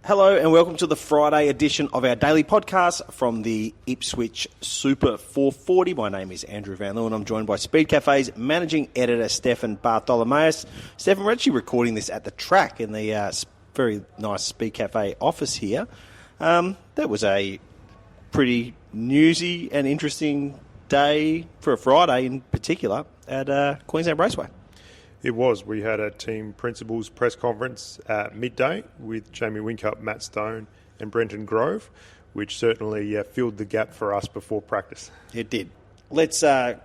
Hello and welcome to the Friday edition of our daily podcast from the Ipswich Super440. My name is Andrew Van Leeuwen and I'm joined by Speed Cafe's managing editor Stefan Bartholomaeus. Stefan, we're actually recording this at the track in the very nice Speed Cafe office here. That was a pretty newsy and interesting day for a Friday in particular at Queensland Raceway. It was. We had a team principals press conference at midday with Jamie Whincup, Matt Stone and Brenton Grove, which certainly filled the gap for us before practice. It did. Let's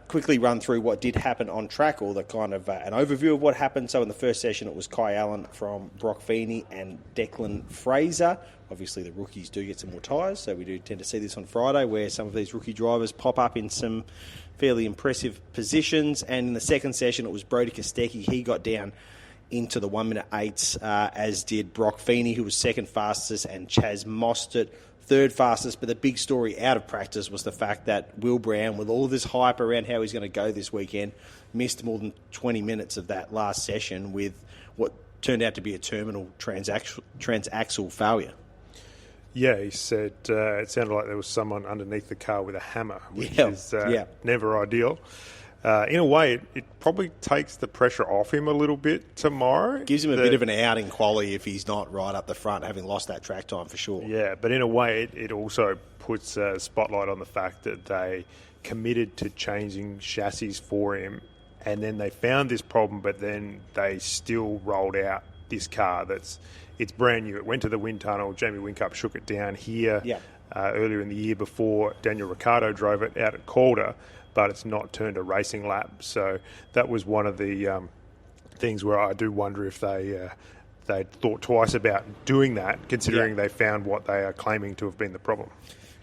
quickly run through what did happen on track, or the kind of an overview of what happened. So in the first session, it was Kai Allen from Brock Feeney and Declan Fraser. Obviously, the rookies do get some more tyres, so we do tend to see this on Friday, where some of these rookie drivers pop up in some fairly impressive positions. And in the second session, it was Brodie Kostecki. He got down into the 1 minute 8s, as did Brock Feeney, who was second fastest, and Chaz Mostert third fastest. But the big story out of practice was the fact that Will Brown, with all this hype around how he's going to go this weekend, missed more than 20 minutes of that last session with what turned out to be a terminal transaxle failure. Yeah, he said it sounded like there was someone underneath the car with a hammer, which is never ideal. In a way, it probably takes the pressure off him a little bit tomorrow. Gives him a bit of an out in quali if he's not right up the front, having lost that track time for sure. Yeah, but in a way, it also puts a spotlight on the fact that they committed to changing chassis for him, and then they found this problem, but then they still rolled out this car it's brand new. It went to the wind tunnel. Jamie Whincup shook it down here earlier in the year before Daniel Ricciardo drove it out at Calder, but it's not turned a racing lap. So that was one of the things where I do wonder if they thought twice about doing that, considering they found what they are claiming to have been the problem.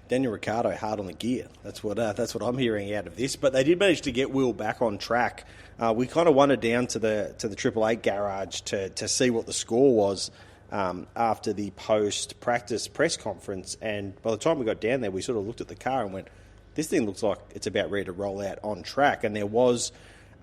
Daniel Ricciardo hard on the gear. That's what I'm hearing out of this. But they did manage to get Will back on track. We kind of wandered down to the Triple Eight garage to see what the score was after the post-practice press conference. And by the time we got down there, we sort of looked at the car and went, this thing looks like it's about ready to roll out on track. And there was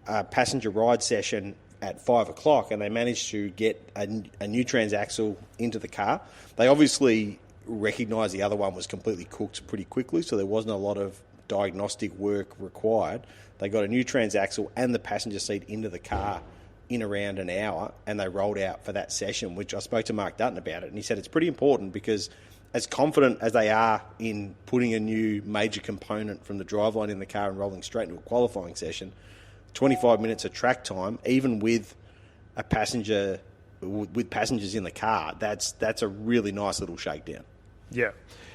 a passenger ride session at 5 o'clock, and they managed to get a new transaxle into the car. They obviously recognised the other one was completely cooked pretty quickly, so there wasn't a lot of diagnostic work required. They got a new transaxle and the passenger seat into the car in around an hour, and they rolled out for that session, which I spoke to Mark Dutton about it, and he said it's pretty important because as confident as they are in putting a new major component from the driveline in the car and rolling straight into a qualifying session, 25 minutes of track time, even with passengers in the car, that's a really nice little shakedown. Yeah,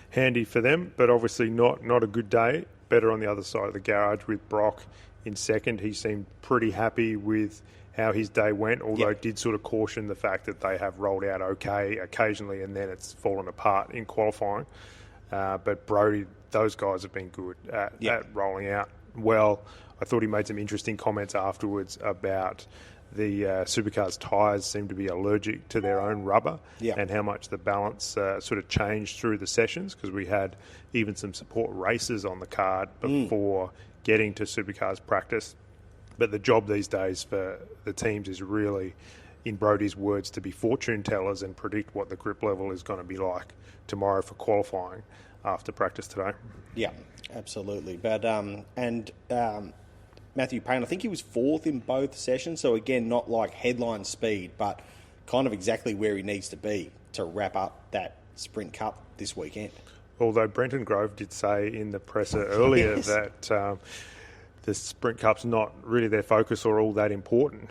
handy for them, but obviously not a good day. Better on the other side of the garage with Brock in second. He seemed pretty happy with how his day went, although did sort of caution the fact that they have rolled out okay occasionally and then it's fallen apart in qualifying. But Brodie, those guys have been good at rolling out well. I thought he made some interesting comments afterwards about the Supercars tyres seem to be allergic to their own rubber and how much the balance sort of changed through the sessions, because we had even some support races on the card before getting to Supercars practice. But the job these days for the teams is really, in Brodie's words, to be fortune tellers and predict what the grip level is going to be like tomorrow for qualifying after practice today. Yeah, absolutely. But Matthew Payne, I think he was fourth in both sessions, so again, not like headline speed, but kind of exactly where he needs to be to wrap up that Sprint Cup this weekend. Although Brenton Grove did say in the presser earlier that the Sprint Cup's not really their focus or all that important,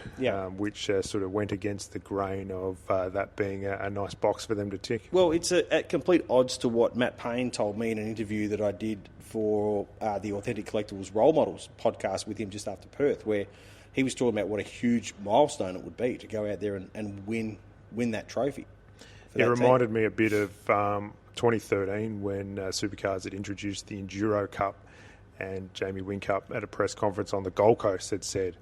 which sort of went against the grain of that being a nice box for them to tick. Well, it's at complete odds to what Matt Payne told me in an interview that I did for the Authentic Collectibles Role Models podcast with him just after Perth, where he was talking about what a huge milestone it would be to go out there and win that trophy. It reminded me a bit of 2013 when Supercars had introduced the Enduro Cup, and Jamie Whincup at a press conference on the Gold Coast had said,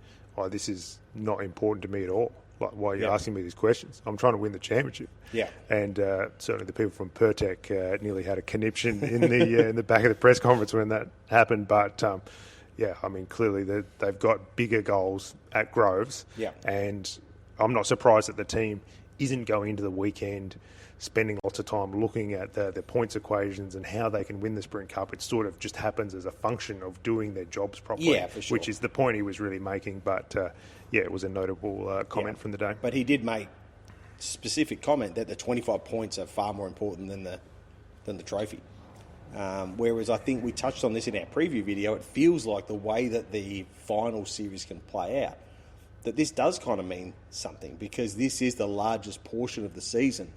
this is not important to me at all. Like, why are you asking me these questions? I'm trying to win the championship. Yeah. And certainly the people from Pertec nearly had a conniption in the back of the press conference when that happened. But, clearly they've got bigger goals at Groves. Yeah. And I'm not surprised that the team isn't going into the weekend spending lots of time looking at the points equations and how they can win the Sprint Cup. It sort of just happens as a function of doing their jobs properly, Yeah, for sure. which is the point he was really making. But, it was a notable comment from the day. But he did make specific comment that the 25 points are far more important than the trophy. Whereas I think we touched on this in our preview video, it feels like the way that the final series can play out, that this does kind of mean something, because this is the largest portion of the season.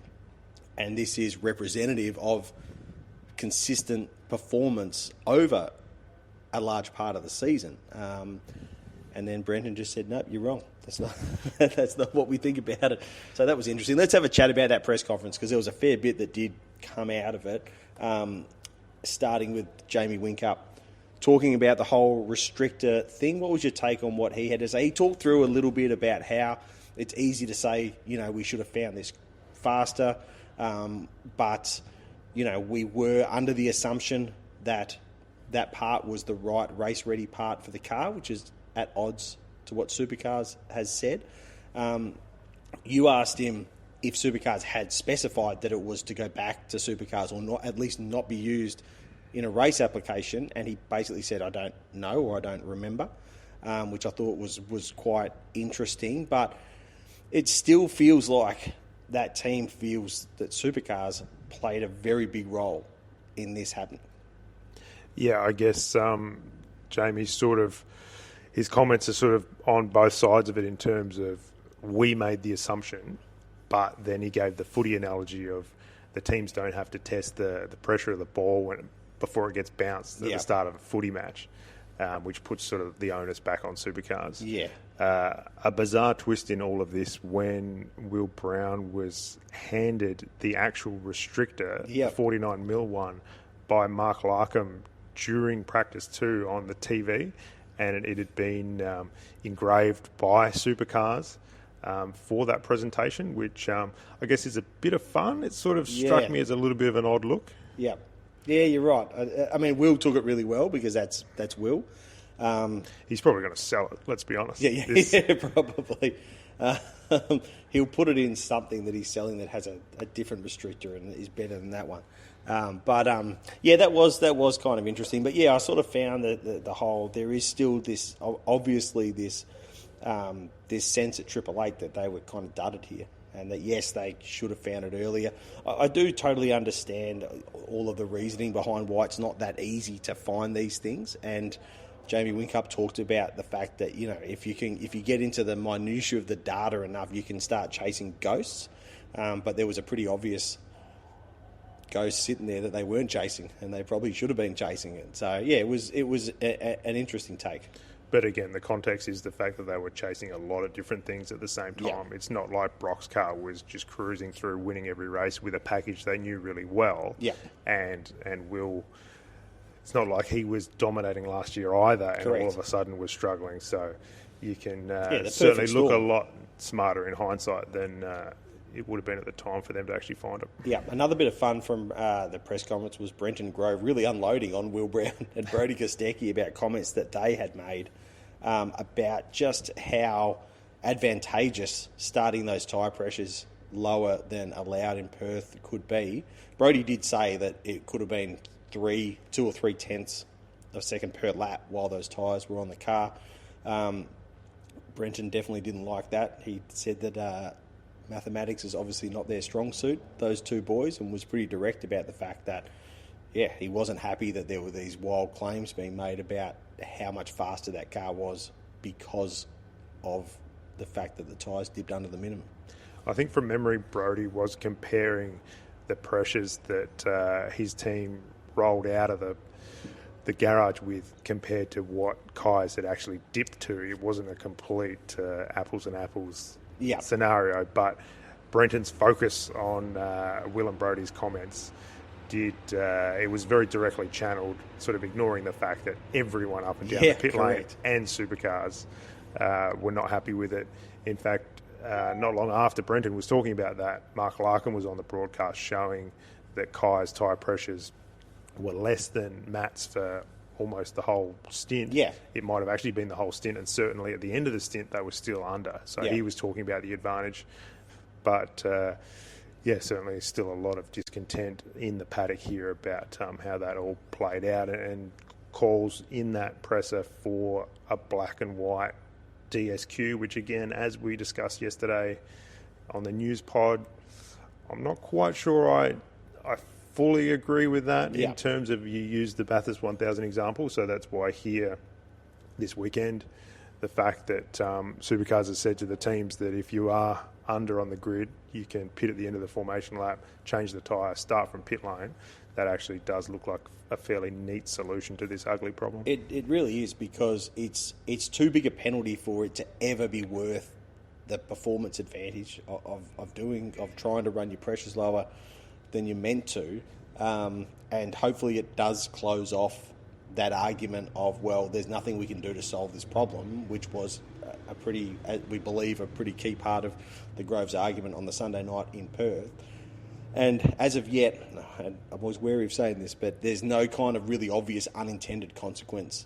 And this is representative of consistent performance over a large part of the season. And then Brenton just said, nope, you're wrong. That's not what we think about it. So that was interesting. Let's have a chat about that press conference, because there was a fair bit that did come out of it, starting with Jamie Whincup talking about the whole restrictor thing. What was your take on what he had to say? He talked through a little bit about how it's easy to say, we should have found this faster. But, we were under the assumption that that part was the right race-ready part for the car, which is at odds to what Supercars has said. You asked him if Supercars had specified that it was to go back to Supercars, or not, at least not be used in a race application, and he basically said, I don't know, or I don't remember, which I thought was quite interesting. But it still feels like that team feels that Supercars played a very big role in this happening. Yeah, I guess Jamie's his comments are sort of on both sides of it, in terms of we made the assumption, but then he gave the footy analogy of the teams don't have to test the pressure of the ball before it gets bounced at the start of a footy match, which puts sort of the onus back on Supercars. Yeah. A bizarre twist in all of this, when Will Brown was handed the actual restrictor, the 49mm one, by Mark Larkham during practice 2 on the TV, and it had been engraved by Supercars for that presentation, which I guess is a bit of fun. It sort of struck me as a little bit of an odd look. Yeah. Yeah, you're right. I mean, Will took it really well, because that's Will. He's probably going to sell it, let's be honest. Yeah, probably. He'll put it in something that he's selling that has a different restrictor and is better than that one. That was kind of interesting. But yeah, I sort of found that the whole, there is still this, obviously this sense at Triple Eight that they were kind of dudded here, and that yes, they should have found it earlier. I do totally understand all of the reasoning behind why it's not that easy to find these things. And Jamie Whincup talked about the fact that, if you get into the minutiae of the data enough, you can start chasing ghosts. But there was a pretty obvious ghost sitting there that they weren't chasing, and they probably should have been chasing it. So yeah, it was an interesting take. But again, the context is the fact that they were chasing a lot of different things at the same time. Yeah. It's not like Brock's car was just cruising through, winning every race with a package they knew really well. Yeah. And Will, it's not like he was dominating last year either, and Correct. all of a sudden was struggling. So you can the certainly perfect look storm. a lot smarter in hindsight than it would have been at the time for them to actually find it. Yeah, another bit of fun from the press conference was Brenton Grove really unloading on Will Brown and Brodie Kostecki about comments that they had made about just how advantageous starting those tyre pressures lower than allowed in Perth could be. Brodie did say that it could have been 2 or 3 tenths of a second per lap while those tyres were on the car. Brenton definitely didn't like that. He said that mathematics is obviously not their strong suit, those two boys, and was pretty direct about the fact that, he wasn't happy that there were these wild claims being made about how much faster that car was because of the fact that the tyres dipped under the minimum. I think from memory, Brodie was comparing the pressures that his team rolled out of the garage with compared to what Kai's had actually dipped to. It wasn't a complete apples and apples scenario, but Brenton's focus on Will and Brodie's comments it was very directly channeled, sort of ignoring the fact that everyone up and down the pit lane and Supercars were not happy with it. In fact, not long after Brenton was talking about that, Mark Larkham was on the broadcast showing that Kai's tyre pressures were less than Matt's for almost the whole stint. Yeah. It might have actually been the whole stint, and certainly at the end of the stint they were still under. So he was talking about the advantage. But Yeah, certainly still a lot of discontent in the paddock here about how that all played out, and calls in that presser for a black and white DSQ, which again, as we discussed yesterday on the news pod, I'm not quite sure I fully agree with that in terms of you used the Bathurst 1000 example, so that's why here this weekend the fact that Supercars has said to the teams that if you are under on the grid, you can pit at the end of the formation lap, change the tyre, start from pit lane. That actually does look like a fairly neat solution to this ugly problem. It really is, because it's too big a penalty for it to ever be worth the performance advantage of trying to run your pressures lower than you're meant to, and hopefully it does close off that argument of, well, there's nothing we can do to solve this problem, which was we believe, a pretty key part of the Groves argument on the Sunday night in Perth. And as of yet, and I'm always wary of saying this, but there's no kind of really obvious unintended consequence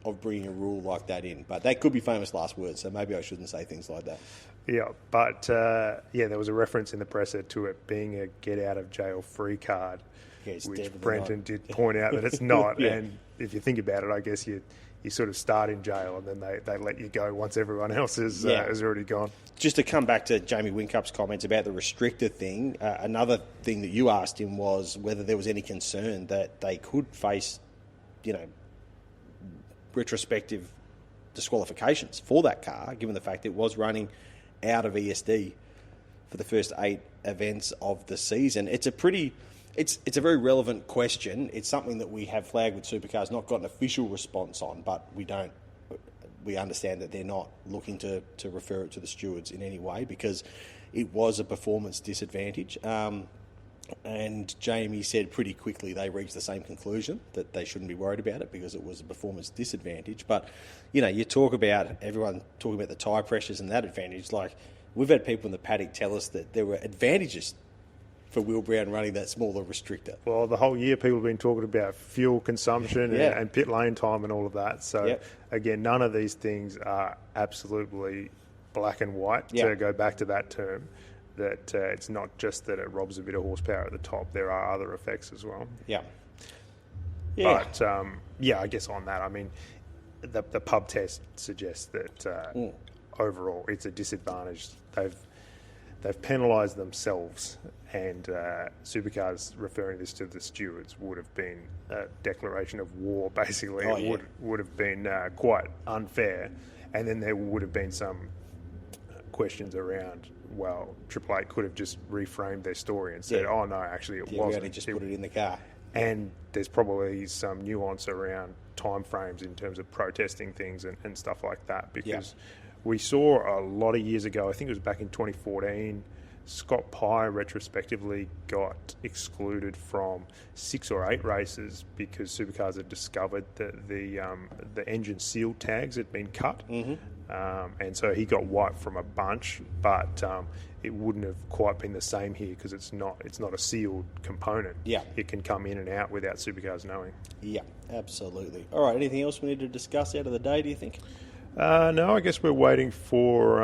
of bringing a rule like that in. But that could be famous last words, so maybe I shouldn't say things like that. Yeah, but there was a reference in the presser to it being a get-out-of-jail-free card, which Brenton did point out that it's not. Yeah. And if you think about it, I guess you sort of start in jail and then they let you go once everyone else has already gone. Just to come back to Jamie Whincup's comments about the restrictor thing, another thing that you asked him was whether there was any concern that they could face, retrospective disqualifications for that car, given the fact it was running out of ESD for the first 8 events of the season. It's a very relevant question. It's something that we have flagged with Supercars, not got an official response on, but we understand that they're not looking to refer it to the stewards in any way, because it was a performance disadvantage. And Jamie said pretty quickly they reached the same conclusion, that they shouldn't be worried about it because it was a performance disadvantage. But, you talk about everyone talking about the tyre pressures and that advantage. Like, we've had people in the paddock tell us that there were advantages for Will Brown running that smaller restrictor. Well, the whole year people have been talking about fuel consumption and pit lane time and all of that. So, again, none of these things are absolutely black and white, to go back to that term. That it's not just that it robs a bit of horsepower at the top. There are other effects as well. Yeah. But, I guess on that, I mean, the pub test suggests that overall it's a disadvantage. They've penalised themselves, and Supercars referring this to the stewards would have been a declaration of war, basically. Would have been quite unfair. And then there would have been some questions around, well, Triple Eight could have just reframed their story and said, oh, no, actually it wasn't. We only just put it in the car. And there's probably some nuance around timeframes in terms of protesting things and stuff like that, because we saw a lot of years ago, I think it was back in 2014, Scott Pye retrospectively got excluded from 6 or 8 races because Supercars had discovered that the engine seal tags had been cut. Mm-hmm. And so he got wiped from a bunch, but it wouldn't have quite been the same here because it's not a sealed component. Yeah. It can come in and out without Supercars knowing. Yeah, absolutely. All right, anything else we need to discuss out of the day, do you think? No, I guess we're waiting for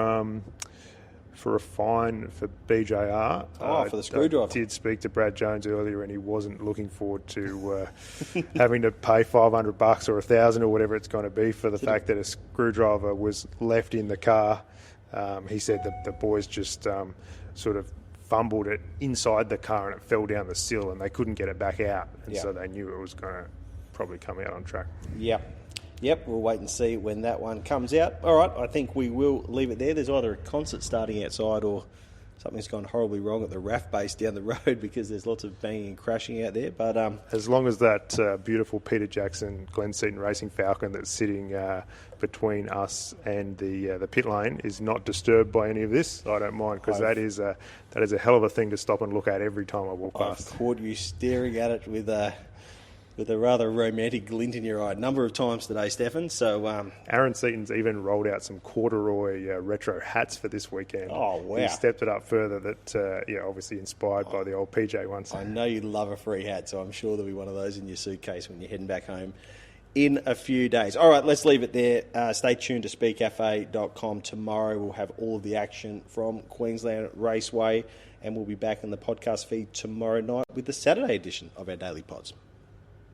a fine for BJR. For the screwdriver. I did speak to Brad Jones earlier, and he wasn't looking forward to having to pay $500 or $1,000 or whatever it's going to be for the fact that a screwdriver was left in the car. He said that the boys just sort of fumbled it inside the car and it fell down the sill and they couldn't get it back out. And so they knew it was going to probably come out on track. Yep, we'll wait and see when that one comes out. All right, I think we will leave it there. There's either a concert starting outside or something's gone horribly wrong at the RAF base down the road because there's lots of banging and crashing out there. But as long as that beautiful Peter Jackson Glen Seaton Racing Falcon that's sitting between us and the pit lane is not disturbed by any of this, I don't mind, because that is a hell of a thing to stop and look at every time I walk past. I've caught you staring at it with a rather romantic glint in your eye a number of times today, Stefan. So Aaron Seaton's even rolled out some corduroy retro hats for this weekend. Oh, wow. He stepped it up further, that obviously inspired by the old PJ ones. I know you love a free hat, so I'm sure there'll be one of those in your suitcase when you're heading back home in a few days. All right, let's leave it there. Stay tuned to speedcafe.com. Tomorrow we'll have all of the action from Queensland Raceway, and we'll be back in the podcast feed tomorrow night with the Saturday edition of our Daily Pods.